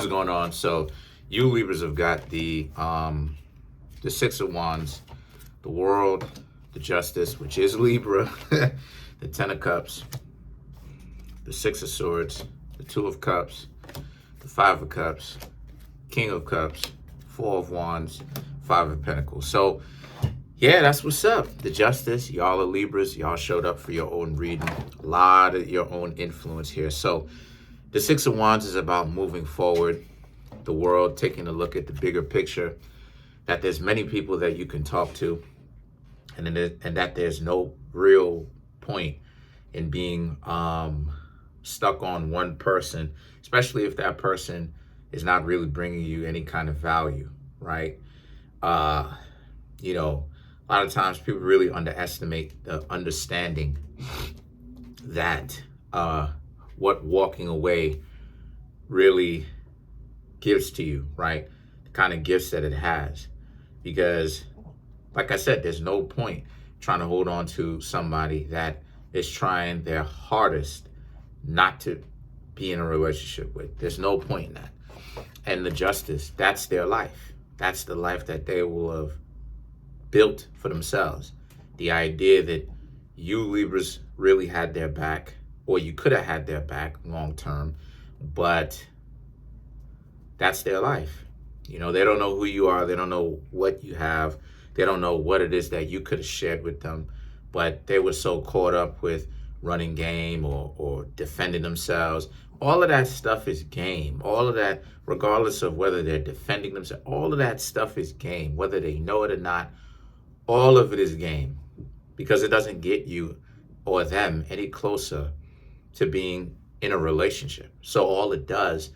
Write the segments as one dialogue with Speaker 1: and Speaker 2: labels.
Speaker 1: What's going on? So you Libras have got the Six of Wands, the World, the Justice, which is Libra, the Ten of Cups, the Six of Swords, the Two of Cups, the Five of Cups, King of Cups, Four of Wands, Five of Pentacles. So yeah, that's what's up. The Justice, y'all are Libras. Y'all showed up for your own reading. A lot of your own influence here. So the Six of Wands is about moving forward, the world, taking a look at the bigger picture, that there's many people that you can talk to, and that there's no real point in being stuck on one person, especially if that person is not really bringing you any kind of value, right? You know, a lot of times people really underestimate the understanding that what walking away really gives to you, right? The kind of gifts that it has. Because, like I said, there's no point trying to hold on to somebody that is trying their hardest not to be in a relationship with. There's no point in that. And the Justice, that's their life. That's the life that they will have built for themselves. The idea that you Libras really had their back, or you could have had their back long term, but that's their life. You know, they don't know who you are. They don't know what you have. They don't know what it is that you could have shared with them, but they were so caught up with running game or defending themselves. All of that stuff is game. All of that, regardless of whether they're defending themselves, all of that stuff is game, whether they know it or not. All of it is game, because it doesn't get you or them any closer to being in a relationship. So all it does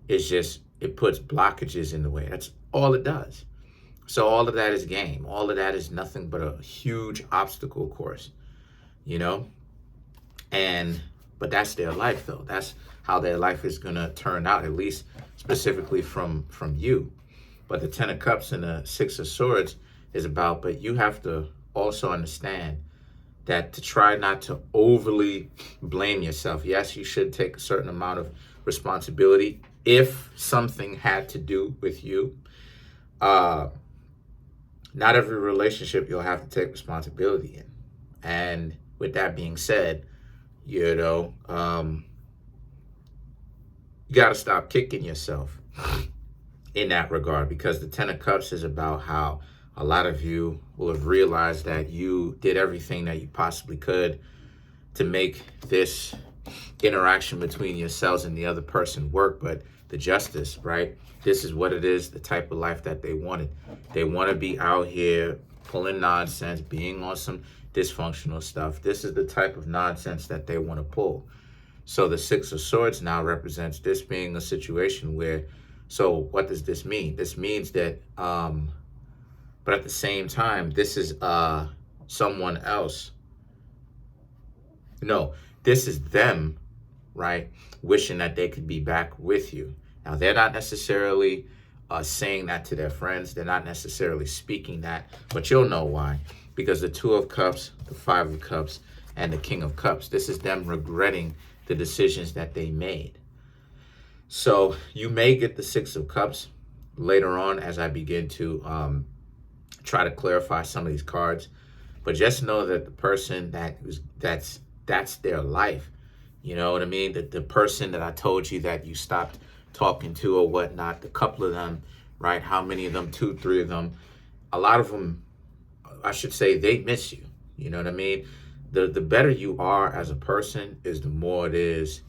Speaker 1: is just, it puts blockages in the way. That's all it does. So all of that is game. All of that is nothing but a huge obstacle course, you know? But that's their life though. That's how their life is gonna turn out, at least specifically from you. But the Ten of Cups and the Six of Swords is about, but you have to also understand that to try not to overly blame yourself. Yes, you should take a certain amount of responsibility if something had to do with you. Not every relationship you'll have to take responsibility in. And with that being said, you know, you got to stop kicking yourself in that regard, because the Ten of Cups is about how a lot of you will have realized that you did everything that you possibly could to make this interaction between yourselves and the other person work. But the Justice, right? This is what it is, the type of life that they wanted. They want to be out here pulling nonsense, being on some dysfunctional stuff. This is the type of nonsense that they want to pull. So the Six of Swords now represents this being a situation where, so what does this mean? This means that, but at the same time, this is someone else. No, this is them, right? Wishing that they could be back with you. Now, they're not necessarily saying that to their friends. They're not necessarily speaking that, but you'll know why. Because the Two of Cups, the Five of Cups, and the King of Cups, this is them regretting the decisions that they made. So you may get the Six of Cups later on as I begin to try to clarify some of these cards. But just know that the person that's their life. You know what I mean? The person that I told you that you stopped talking to or whatnot, the couple of them, right? How many of them? 2, 3 of them. A lot of them, I should say, they miss you. You know what I mean? The better you are as a person is the more it is,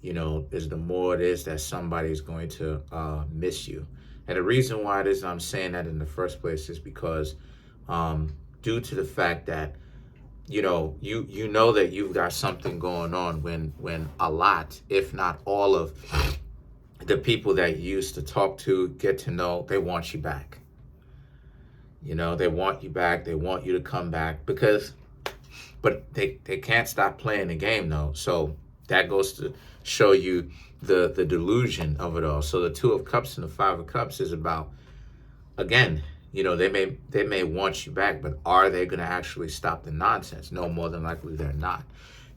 Speaker 1: you know, is the more it is that somebody is going to miss you. And the reason why it is I'm saying that in the first place is because due to the fact that, you know, you know that you've got something going on when a lot, if not all of the people that you used to talk to, get to know, they want you back. You know, they want you back. They want you to come back but they can't stop playing the game though. So that goes to show you the delusion of it all. So the Two of Cups and the Five of Cups is about, again, you know, they may want you back, but are they going to actually stop the nonsense? No, more than likely they're not.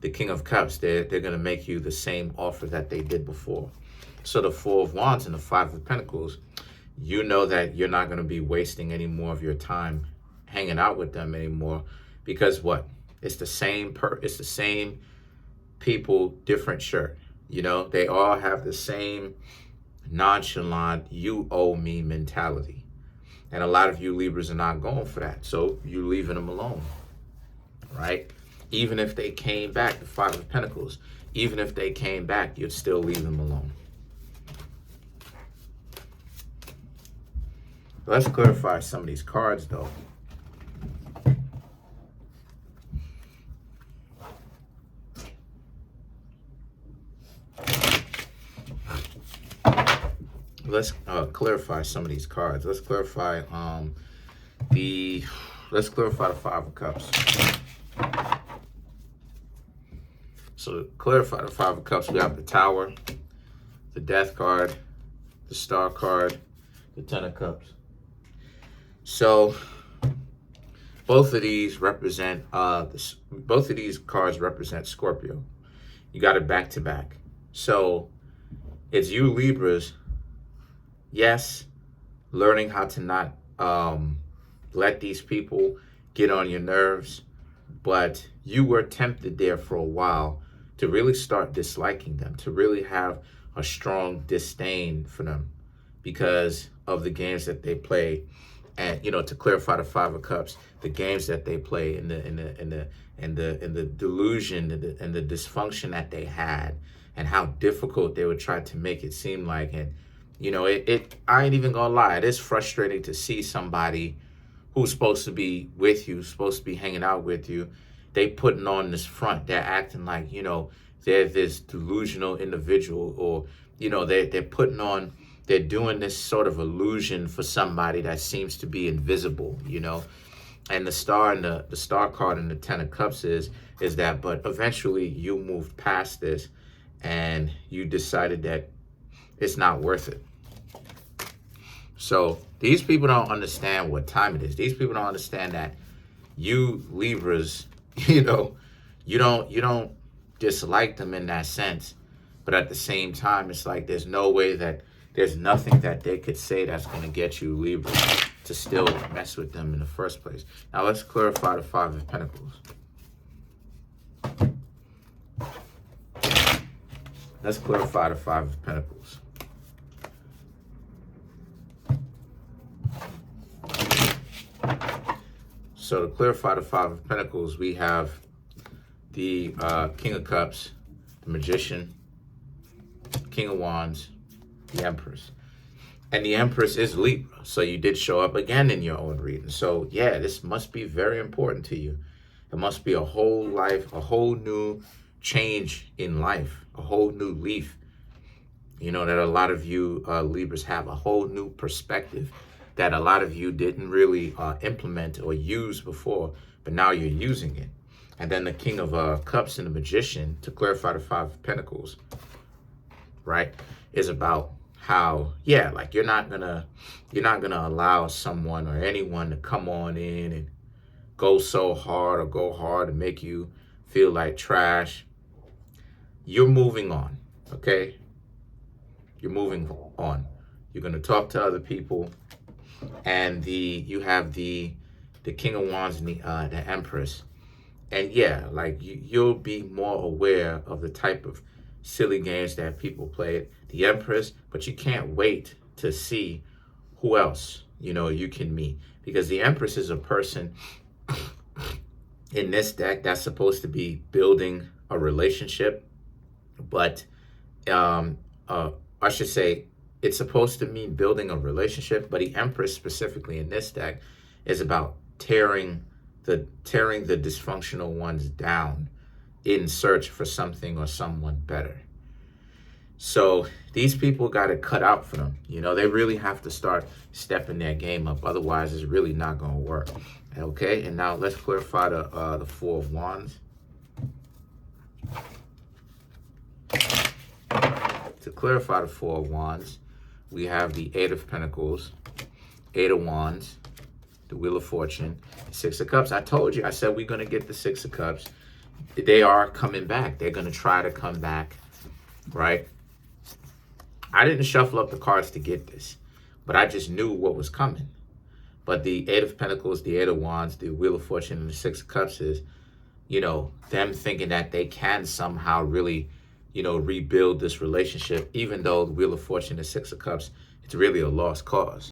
Speaker 1: The King of Cups, they're going to make you the same offer that they did before. So the Four of Wands and the Five of Pentacles, you know that you're not going to be wasting any more of your time hanging out with them anymore, because what? It's the same people, different shirt. You know, they all have the same nonchalant, you owe me mentality. And a lot of you Libras are not going for that. So you're leaving them alone, right? Even if they came back, the Five of Pentacles, even if they came back, you'd still leave them alone. Let's clarify some of these cards, though. Let's clarify some of these cards. Let's clarify the Five of Cups. So to clarify the Five of Cups, we have the Tower, the Death card, the Star card, the Ten of Cups. So both of these cards represent Scorpio. You got it back to back. So it's you Libras, yes, learning how to not let these people get on your nerves, but you were tempted there for a while to really start disliking them, to really have a strong disdain for them because of the games that they play. And, you know, to clarify the Five of Cups, the games that they play and the delusion and the dysfunction that they had, and how difficult they would try to make it seem like. And, you know, I ain't even gonna lie, it is frustrating to see somebody who's supposed to be with you, supposed to be hanging out with you, they putting on this front. They're acting like, you know, they're this delusional individual, or, you know, they're doing this sort of illusion for somebody that seems to be invisible, you know. And the Star and the Star card and the Ten of Cups is that, but eventually you moved past this and you decided that it's not worth it. So these people don't understand what time it is. These people don't understand that you Libras, you know, you don't dislike them in that sense, but at the same time, it's like there's nothing that they could say that's going to get you Libra to still mess with them in the first place. Now let's clarify the Five of Pentacles. Let's clarify the Five of Pentacles. So to clarify the Five of Pentacles, we have the King of Cups, the Magician, King of Wands, the Empress. And the Empress is Libra, so you did show up again in your own reading. So yeah, this must be very important to you. It must be a whole life, a whole new change in life, a whole new leaf. You know, that a lot of you Libras have a whole new perspective that a lot of you didn't really implement or use before, but now you're using it. And then the King of Cups and the Magician, to clarify the Five of Pentacles, right, is about how, yeah, like you're not gonna allow someone or anyone to come on in and go so hard or go hard and make you feel like trash. You're moving on, okay? You're moving on. You're gonna talk to other people, and you have the King of Wands and the Empress, and yeah, like you'll be more aware of the type of silly games that people play, the Empress, but you can't wait to see who else, you know, you can meet, because the Empress is a person in this deck that's supposed to be building a relationship, but I should say it's supposed to mean building a relationship, but the Empress specifically in this deck is about tearing the dysfunctional ones down in search for something or someone better. So these people got it cut out for them. You know, they really have to start stepping their game up. Otherwise, it's really not going to work. Okay, and now let's clarify the Four of Wands. To clarify the Four of Wands, we have the Eight of Pentacles, Eight of Wands, the Wheel of Fortune, Six of Cups. I told you, I said we're going to get the Six of Cups. They are coming back. They're going to try to come back, right? I didn't shuffle up the cards to get this, but I just knew what was coming. But the Eight of Pentacles, the Eight of Wands, the Wheel of Fortune, and the Six of Cups is, you know, them thinking that they can somehow really, you know, rebuild this relationship, even though the Wheel of Fortune and Six of Cups, it's really a lost cause.